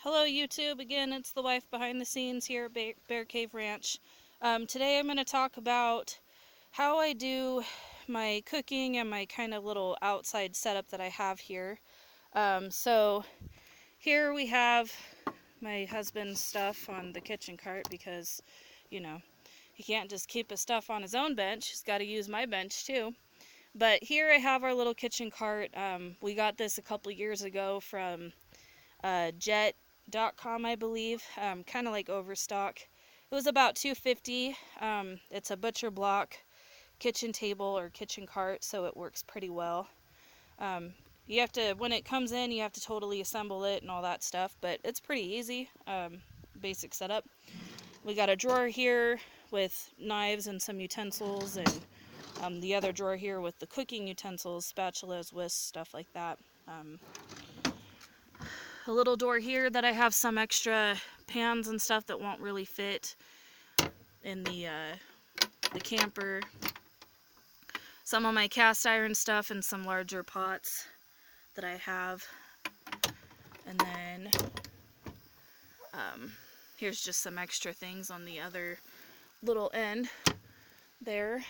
Hello YouTube, again it's the wife behind the scenes here at Bear Cave Ranch. Today I'm going to talk about how I do my cooking and my kind of little outside setup that I have here. So here we have my husband's stuff on the kitchen cart because, you know, he can't just keep his stuff on his own bench, he's got to use my bench too. But here I have our little kitchen cart. We got this a couple years ago from Jet.com, I believe, kind of like Overstock. It was about $2.50. It's a butcher block kitchen table or kitchen cart, so it works pretty well. You have to, when it comes in, you have to totally assemble it and all that stuff, but it's pretty easy. Basic setup. We got a drawer here with knives and some utensils, and the other drawer here with the cooking utensils, spatulas, whisks, stuff like that. A little door here that I have some extra pans and stuff that won't really fit in the camper. Some of my cast iron stuff and some larger pots that I have. And then here's just some extra things on the other little end there.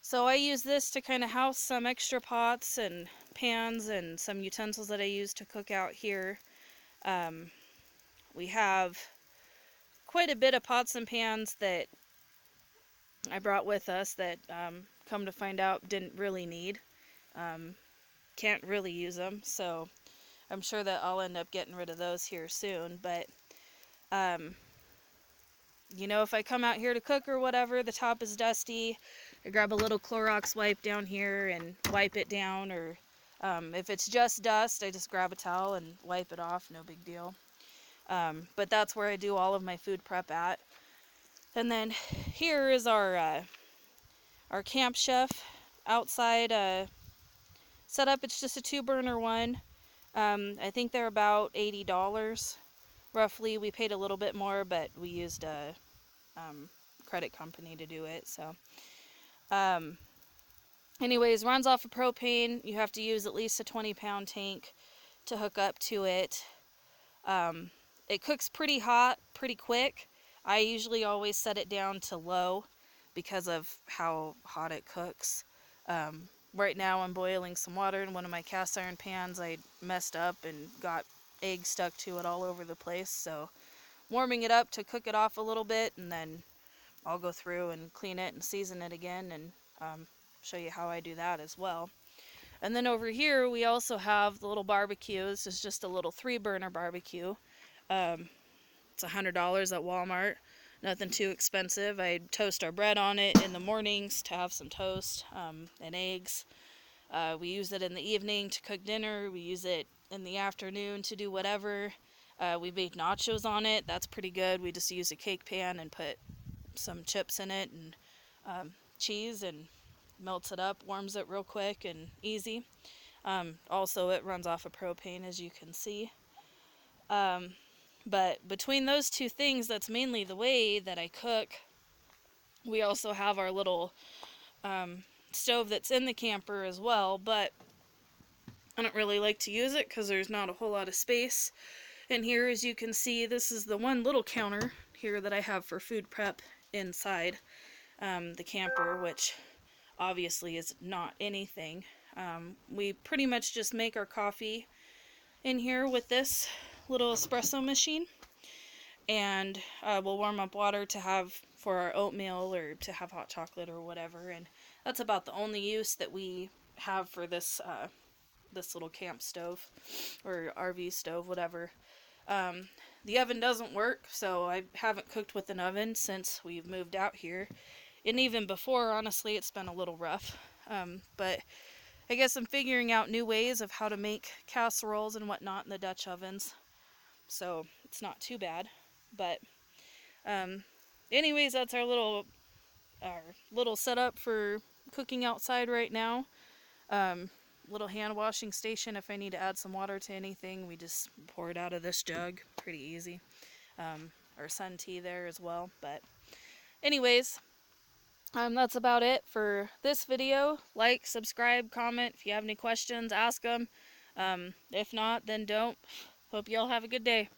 So I use this to kind of house some extra pots and pans and some utensils that I use to cook out here. We have quite a bit of pots and pans that I brought with us that, come to find out, didn't really need. Can't really use them, so I'm sure that I'll end up getting rid of those here soon. But, if I come out here to cook or whatever, the top is dusty, I grab a little Clorox wipe down here and wipe it down, or if it's just dust, I just grab a towel and wipe it off, no big deal. But that's where I do all of my food prep at. And then here is our Camp Chef outside setup. It's just a 2-burner one. I think they're about $80 roughly. We paid a little bit more, but we used a credit company to do it. So anyways, runs off of propane. You have to use at least a 20-pound tank to hook up to it. It cooks pretty hot, pretty quick. I usually always set it down to low because of how hot it cooks. Right now I'm boiling some water in one of my cast iron pans. I messed up and got eggs stuck to it all over the place, so warming it up to cook it off a little bit, and then I'll go through and clean it and season it again, and show you how I do that as well. And then over here we also have the little barbecue. This is just a little 3-burner barbecue. It's $100 at Walmart. Nothing too expensive. I toast our bread on it in the mornings to have some toast and eggs. We use it in the evening to cook dinner. We use it in the afternoon to do whatever. We made nachos on it. That's pretty good. We just use a cake pan and put some chips in it and cheese, and melts it up, warms it real quick and easy. Also, it runs off of propane, as you can see. But between those two things, that's mainly the way that I cook. We also have our little stove that's in the camper as well, but I don't really like to use it because there's not a whole lot of space. And here, as you can see, this is the one little counter here that I have for food prep inside the camper, which obviously is not anything. We pretty much just make our coffee in here with this little espresso machine, and we'll warm up water to have for our oatmeal or to have hot chocolate or whatever, and that's about the only use that we have for this this little camp stove or RV stove, whatever. The oven doesn't work, so I haven't cooked with an oven since we've moved out here, and even before, honestly, it's been a little rough. But I guess I'm figuring out new ways of how to make casseroles and whatnot in the Dutch ovens, so it's not too bad. But anyways, that's our little setup for cooking outside right now. Little hand washing station. If I need to add some water to anything, we just pour it out of this jug. Pretty easy. Our sun tea there as well. But anyways, that's about it for this video. Like, subscribe, comment. If you have any questions, ask them. If not, then don't. Hope y'all have a good day.